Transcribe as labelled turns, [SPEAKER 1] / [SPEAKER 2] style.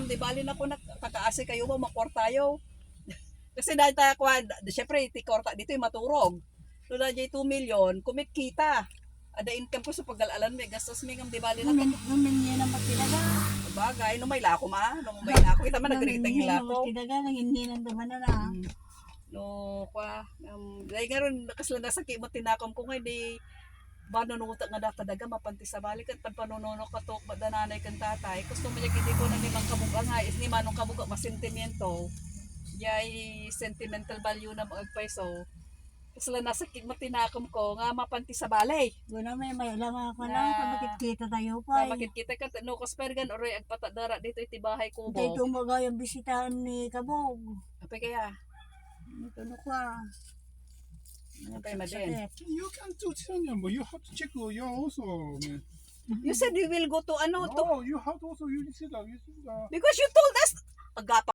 [SPEAKER 1] ma'am, di bali na po nakakaasi kayo ba makwartayo. Kasi dahil tayo kuha, syempre, tikorta dito yung maturog. So, na 2 million, kumit kita. Ada income ko sa pag-alalan, may gastos may di bali na
[SPEAKER 2] Namin niya na matinaga.
[SPEAKER 1] bagay. Nung may lako ma, nung may lako, kita man nagritang yung lako.
[SPEAKER 2] Matinaga, nanginhinan naman na.
[SPEAKER 1] No, kwa, dahil nga rin, nakasla na sa kimot tinakom ko nga, di, ba nunutak nga data daga, mapanti sa balik, at pagpanununok ka to, madananay kang tatay, gusto mo niya hindi ko na nimang kabuga nga, is ni manong kabuga, masentimiento, yay, sentimental value na mga peso, kasla nasa kimot tinakom ko, nga mapanti sa balay.
[SPEAKER 2] Guna may lang ako lang, makikita tayo
[SPEAKER 1] Pa
[SPEAKER 2] pa.
[SPEAKER 1] makikita ka, no, kaspergan, oray, agpatadara dito, itibahay ko
[SPEAKER 2] Hindi
[SPEAKER 1] bo.
[SPEAKER 2] tumaga yung bisitahan ni Kabog.
[SPEAKER 1] Apa kaya?
[SPEAKER 2] Ito na ka.
[SPEAKER 1] Apa na din?
[SPEAKER 3] You can do China, but you have to check your also.
[SPEAKER 1] You said we will go to ano, to,
[SPEAKER 3] No, you have to also you see that. You see that.
[SPEAKER 1] because you told us